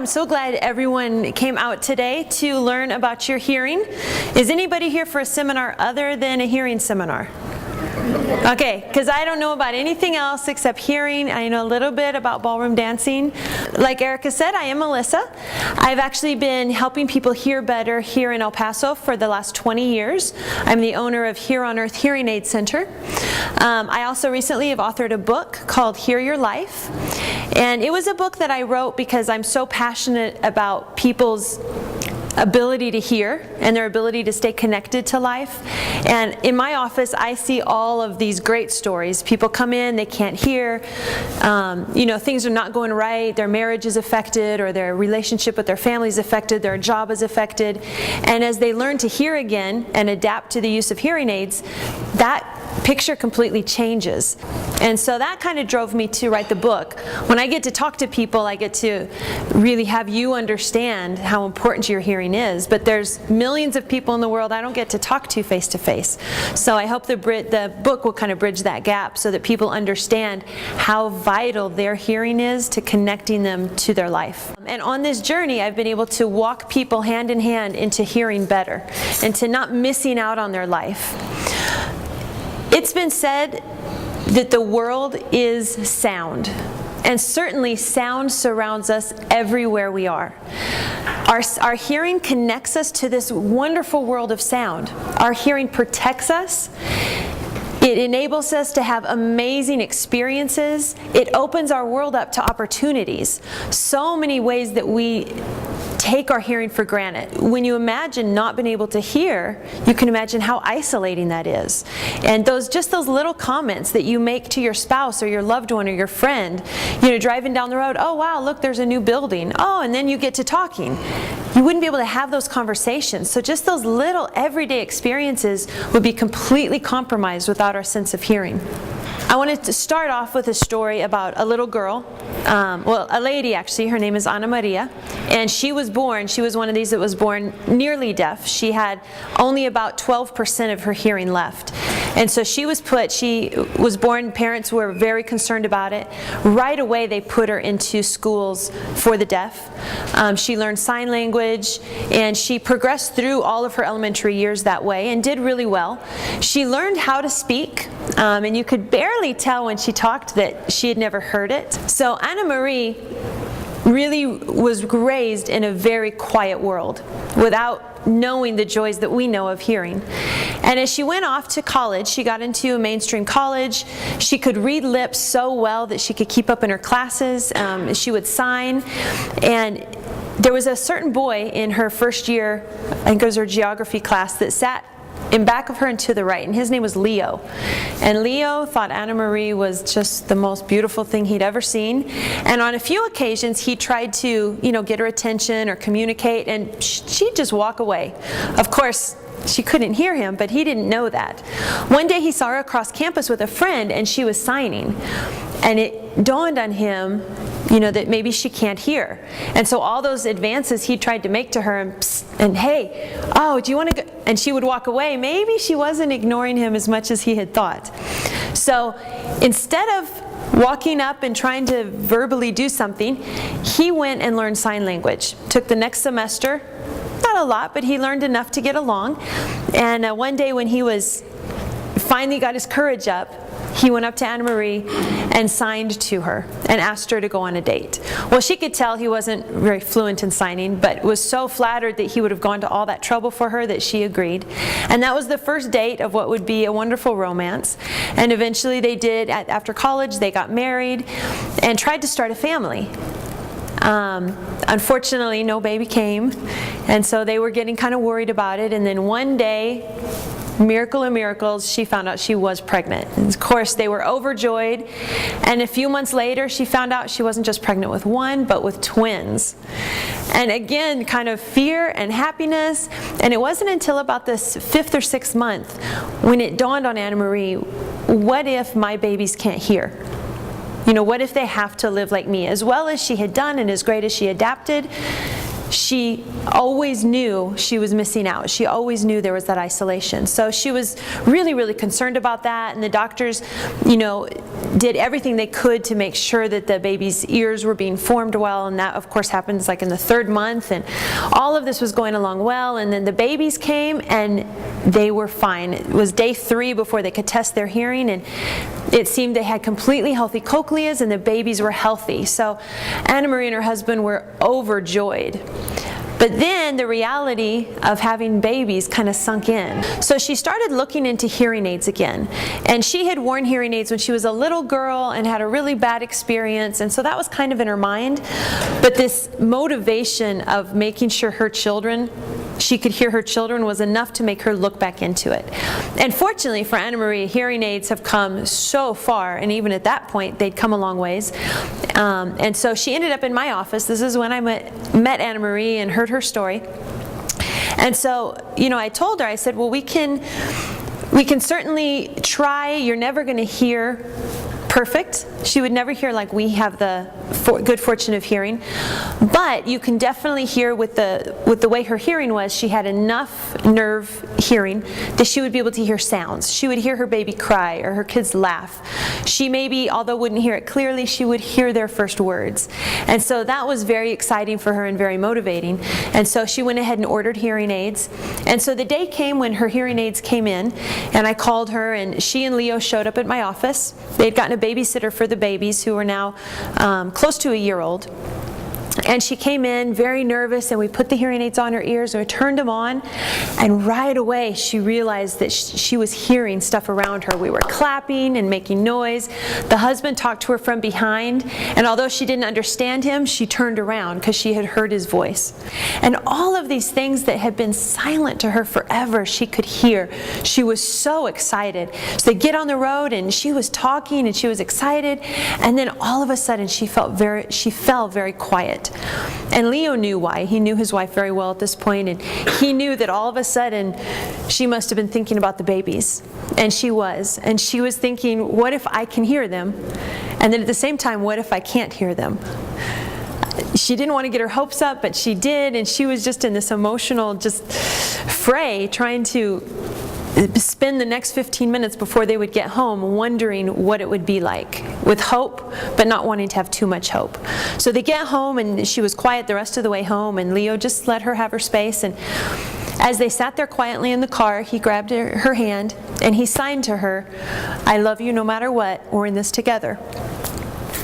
I'm so glad everyone came out today to learn about your hearing. Is anybody here for a seminar other than a hearing seminar? Okay, because I don't know about anything else except hearing. I know a little bit about ballroom dancing. Like Erica said, I am Melissa. I've actually been helping people hear better here in El Paso for the last 20 years. I'm the owner of Here on Earth Hearing Aid Center. I also recently have authored a book called Hear Your Life. And it was a book that I wrote because I'm so passionate about people's ability to hear and their ability to stay connected to life. And in my office, I see all of these great stories. People come in, they can't hear, things are not going right, their marriage is affected, or their relationship with their family is affected, their job is affected. And as they learn to hear again and adapt to the use of hearing aids, that picture completely changes. And so that kind of drove me to write the book. When I get to talk to people, I get to really have you understand how important your hearing is. But there's millions of people in the world I don't get to talk to face to face. So I hope the book will kind of bridge that gap so that people understand how vital their hearing is to connecting them to their life. And on this journey, I've been able to walk people hand in hand into hearing better and to not missing out on their life. It's been said that the world is sound, and certainly sound surrounds us everywhere we are. Our hearing connects us to this wonderful world of sound. Our hearing protects us. It enables us to have amazing experiences. It opens our world up to opportunities. So many ways that we take our hearing for granted. When you imagine not being able to hear, you can imagine how isolating that is. And just those little comments that you make to your spouse or your loved one or your friend, driving down the road, oh wow, look, there's a new building. Oh, and then you get to talking. You wouldn't be able to have those conversations. So just those little everyday experiences would be completely compromised without our sense of hearing. I wanted to start off with a story about a little girl, a lady actually, her name is Ana Maria, and she was one of these that was born nearly deaf. She had only about 12% of her hearing left. And so she was born, parents were very concerned about it. Right away they put her into schools for the deaf. She learned sign language, and she progressed through all of her elementary years that way and did really well. She learned how to speak, and you could barely tell when she talked that she had never heard it. So Ana Marie really was raised in a very quiet world without knowing the joys that we know of hearing. And as she went off to college, she got into a mainstream college. She could read lips so well that she could keep up in her classes. She would sign. And there was a certain boy in her first year, I think it was her geography class, that sat in back of her and to the right, and his name was Leo. And Leo thought Ana Marie was just the most beautiful thing he'd ever seen. And on a few occasions he tried to, get her attention or communicate, and she'd just walk away. Of course, she couldn't hear him, but he didn't know that. One day he saw her across campus with a friend, and she was signing. And it dawned on him, that maybe she can't hear. And so all those advances he tried to make to her, and hey, oh, do you want to go? And she would walk away. Maybe she wasn't ignoring him as much as he had thought. So instead of walking up and trying to verbally do something, he went and learned sign language. Took the next semester, not a lot, but he learned enough to get along. And one day when he finally got his courage up, he went up to Ana Marie and signed to her and asked her to go on a date. Well, she could tell he wasn't very fluent in signing, but was so flattered that he would have gone to all that trouble for her that she agreed. And that was the first date of what would be a wonderful romance. And eventually they did, after college, they got married and tried to start a family. Unfortunately, no baby came, and so they were getting kind of worried about it. And then one day, miracle of miracles, she found out she was pregnant. And of course, they were overjoyed. And a few months later, she found out she wasn't just pregnant with one, but with twins. And again, kind of fear and happiness. And it wasn't until about this 5th or 6th month when it dawned on Ana Marie, what if my babies can't hear? What if they have to live like me? As well as she had done and as great as she adapted, she always knew she was missing out. She always knew there was that isolation. So she was really, really concerned about that. And the doctors, did everything they could to make sure that the baby's ears were being formed well, and that of course happens like in the 3rd month, and all of this was going along well, and then the babies came and they were fine. It was day 3 before they could test their hearing, and it seemed they had completely healthy cochleas and the babies were healthy. So Anna Marie and her husband were overjoyed. But then the reality of having babies kind of sunk in. So she started looking into hearing aids again. And she had worn hearing aids when she was a little girl and had a really bad experience, and so that was kind of in her mind. But this motivation of making sure she could hear her children was enough to make her look back into it. And fortunately for Anna Marie, hearing aids have come so far, and even at that point they'd come a long ways. And so she ended up in my office. This is when I met Anna Marie and heard her story. And so, I told her, I said, well, we can certainly try. You're never going to hear perfect. She would never hear like we have the good fortune of hearing, but you can definitely hear with the way her hearing was. She had enough nerve hearing that she would be able to hear sounds. She would hear her baby cry or her kids laugh. She maybe, although wouldn't hear it clearly, she would hear their first words. And so that was very exciting for her and very motivating. And so she went ahead and ordered hearing aids. And so the day came when her hearing aids came in, and I called her, and she and Leo showed up at my office. They'd gotten a babysitter for the babies who were now close to a year old. And she came in very nervous, and we put the hearing aids on her ears and we turned them on, and right away she realized that she was hearing stuff around her. We were clapping and making noise. The husband talked to her from behind, and although she didn't understand him, she turned around because she had heard his voice. And all of these things that had been silent to her forever, she could hear. She was so excited. So they get on the road, and she was talking and she was excited, and then all of a sudden she fell very quiet. And Leo knew why. He knew his wife very well at this point, and he knew that all of a sudden she must have been thinking about the babies. And she was. And she was thinking, what if I can hear them? And then at the same time, what if I can't hear them? She didn't want to get her hopes up, but she did, and she was just in this emotional fray, trying to spend the next 15 minutes before they would get home wondering what it would be like, with hope but not wanting to have too much hope. So they get home, and she was quiet the rest of the way home, and Leo just let her have her space. And as they sat there quietly in the car, he grabbed her hand and he signed to her, "I love you no matter what, we're in this together."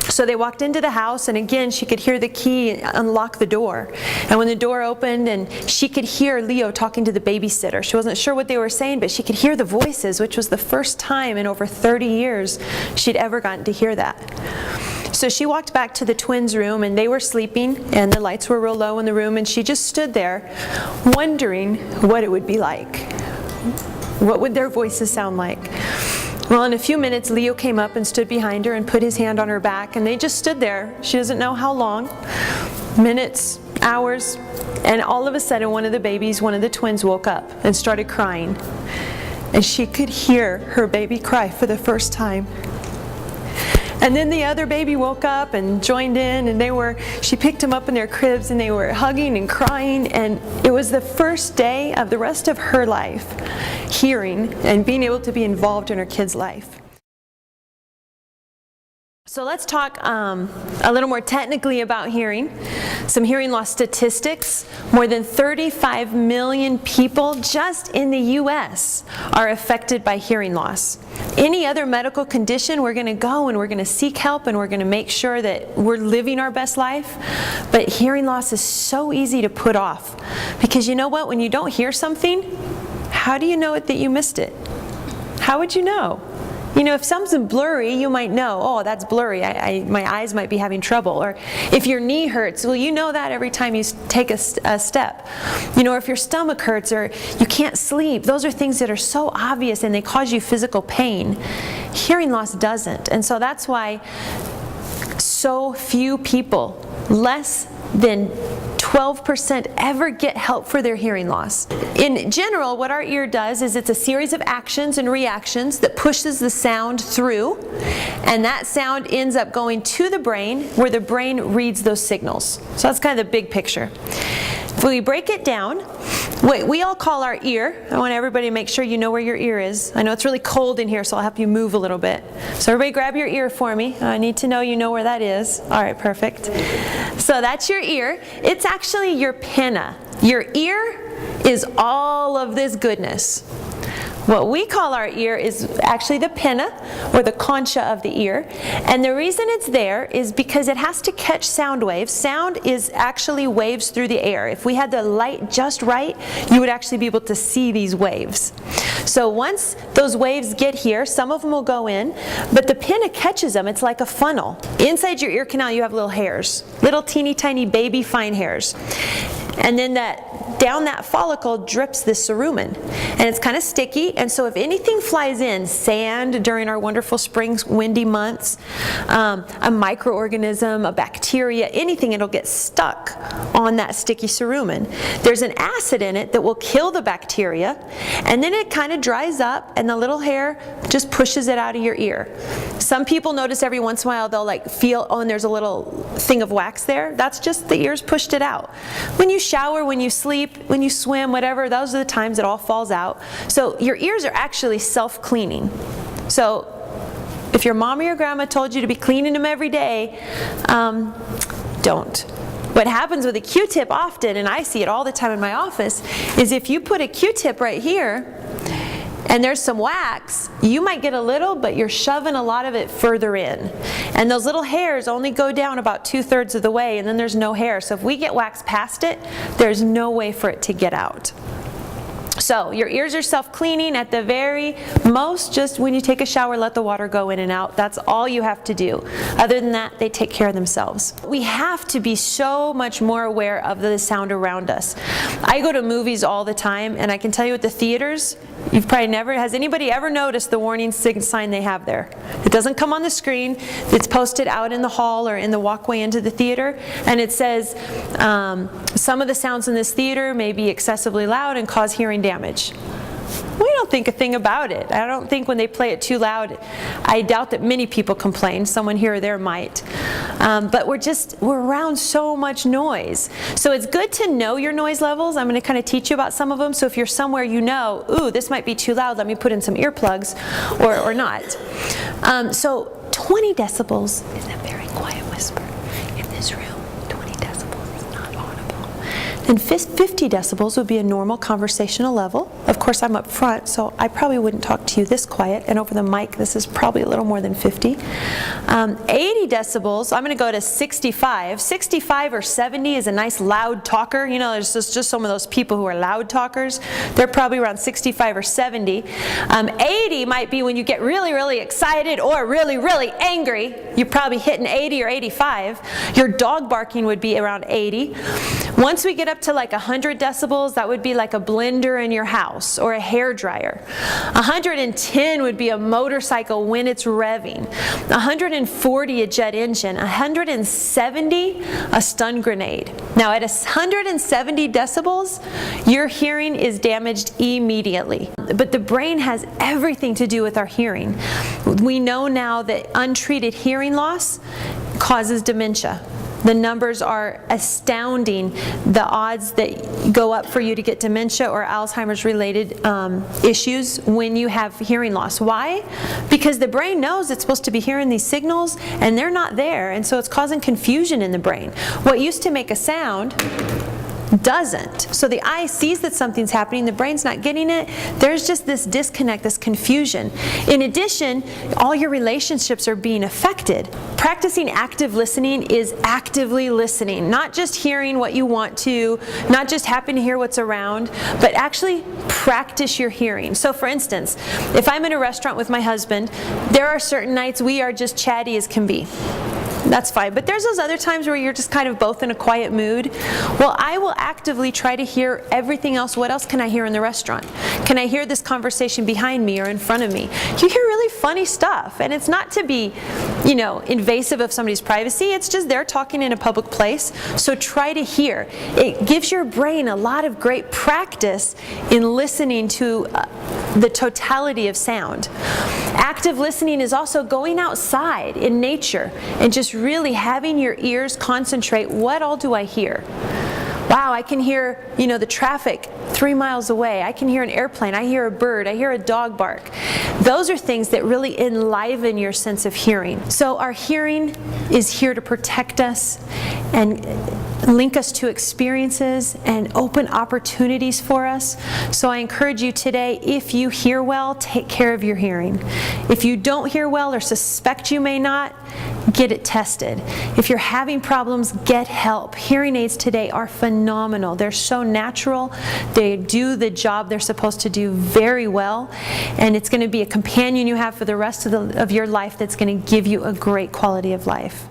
So they walked into the house, and again she could hear the key unlock the door. And when the door opened, and she could hear Leo talking to the babysitter. She wasn't sure what they were saying, but she could hear the voices, which was the first time in over 30 years she'd ever gotten to hear that. So she walked back to the twins' room, and they were sleeping, and the lights were real low in the room, and she just stood there wondering what it would be like. What would their voices sound like? Well, in a few minutes, Leo came up and stood behind her and put his hand on her back, and they just stood there. She doesn't know how long, minutes, hours, and all of a sudden one of the twins woke up and started crying. And she could hear her baby cry for the first time. And then the other baby woke up and joined in, and she picked him up in their cribs, and they were hugging and crying, and it was the first day of the rest of her life, hearing and being able to be involved in her kid's life. So let's talk a little more technically about hearing. Some hearing loss statistics. More than 35 million people just in the U.S. are affected by hearing loss. Any other medical condition, we're going to go and we're going to seek help, and we're going to make sure that we're living our best life. But hearing loss is so easy to put off. Because you know what? When you don't hear something, how do you know that you missed it? How would you know? If something's blurry, you might know, oh, that's blurry. My eyes might be having trouble. Or if your knee hurts, well, you know that every time you take a step. Or if your stomach hurts or you can't sleep, those are things that are so obvious and they cause you physical pain. Hearing loss doesn't. And so that's why so few people, less than 12% ever get help for their hearing loss. In general, what our ear does is it's a series of actions and reactions that pushes the sound through, and that sound ends up going to the brain, where the brain reads those signals. So that's kind of the big picture. If we break it down, we all call our ear. I want everybody to make sure you know where your ear is. I know it's really cold in here, so I'll help you move a little bit. So everybody grab your ear for me. I need to know you know where that is. All right, perfect. So that's your ear. It's actually your pinna. Your ear is all of this goodness. What we call our ear is actually the pinna, or the concha of the ear. And the reason it's there is because it has to catch sound waves. Sound is actually waves through the air. If we had the light just right, you would actually be able to see these waves. So once those waves get here, some of them will go in, but the pinna catches them. It's like a funnel. Inside your ear canal, you have little hairs, little teeny tiny baby fine hairs. And then down that follicle drips this cerumen. And it's kind of sticky, and so if anything flies in, sand during our wonderful spring windy months, a microorganism, a bacteria, anything, it'll get stuck on that sticky cerumen. There's an acid in it that will kill the bacteria, and then it kind of dries up and the little hair just pushes it out of your ear. Some people notice every once in a while they'll like feel, oh, and there's a little thing of wax there. That's just the ears pushed it out. When you shower, when you sleep, when you swim, whatever, those are the times it all falls out. So your ears are actually self-cleaning. So if your mom or your grandma told you to be cleaning them every day, don't. What happens with a Q-tip often, and I see it all the time in my office, is if you put a Q-tip right here and there's some wax, you might get a little, but you're shoving a lot of it further in. And those little hairs only go down about 2/3 of the way, and then there's no hair. So if we get wax past it, there's no way for it to get out. So your ears are self-cleaning. At the very most, just when you take a shower, let the water go in and out. That's all you have to do. Other than that, they take care of themselves. We have to be so much more aware of the sound around us. I go to movies all the time, and I can tell you at the theaters, you've probably never, has anybody ever noticed the warning sign they have there? It doesn't come on the screen. It's posted out in the hall or in the walkway into the theater, and it says, some of the sounds in this theater may be excessively loud and cause hearing damage. We don't think a thing about it. I don't think when they play it too loud, I doubt that many people complain. Someone here or there might. But we're around so much noise. So it's good to know your noise levels. I'm going to kind of teach you about some of them. So if you're somewhere you know, ooh, this might be too loud, let me put in some earplugs, or not. So 20 decibels is a very quiet whisper in this room. 20 decibels is not audible. And 50 decibels would be a normal conversational level. Of course, I'm up front, so I probably wouldn't talk to you this quiet. And over the mic, this is probably a little more than 50. 80 decibels, I'm going to go to 65. 65 or 70 is a nice loud talker. You know, there's just some of those people who are loud talkers. They're probably around 65 or 70. 80 might be when you get really, really excited or really, really angry. You're probably hitting 80 or 85. Your dog barking would be around 80. Once we get up to like 100 decibels, that would be like a blender in your house or a hair dryer. 110 would be a motorcycle when it's revving. 140 a jet engine. 170 a stun grenade. Now at 170 decibels, your hearing is damaged immediately. But the brain has everything to do with our hearing. We know now that untreated hearing loss causes dementia. The numbers are astounding, the odds that go up for you to get dementia or Alzheimer's related issues when you have hearing loss. Why? Because the brain knows it's supposed to be hearing these signals and they're not there, and so it's causing confusion in the brain. What used to make a sound doesn't. So the eye sees that something's happening, the brain's not getting it. There's just this disconnect, this confusion. In addition, all your relationships are being affected. Practicing active listening is actively listening, not just hearing what you want to, not just happen to hear what's around, but actually practice your hearing. So for instance, if I'm in a restaurant with my husband, there are certain nights we are just chatty as can be. That's fine. But there's those other times where you're just kind of both in a quiet mood. Well, I will actively try to hear everything else. What else can I hear in the restaurant? Can I hear this conversation behind me or in front of me? You hear really funny stuff. And it's not to be, invasive of somebody's privacy. It's just they're talking in a public place. So try to hear. It gives your brain a lot of great practice in listening to the totality of sound. Active listening is also going outside in nature and just really having your ears concentrate, what all do I hear? Wow, I can hear, the traffic 3 miles away. I can hear an airplane. I hear a bird. I hear a dog bark. Those are things that really enliven your sense of hearing. So our hearing is here to protect us and link us to experiences and open opportunities for us. So I encourage you today, if you hear well, take care of your hearing. If you don't hear well or suspect you may not, get it tested. If you're having problems, get help. Hearing aids today are phenomenal. They're so natural. They do the job they're supposed to do very well. And it's going to be a companion you have for the rest of your life that's going to give you a great quality of life.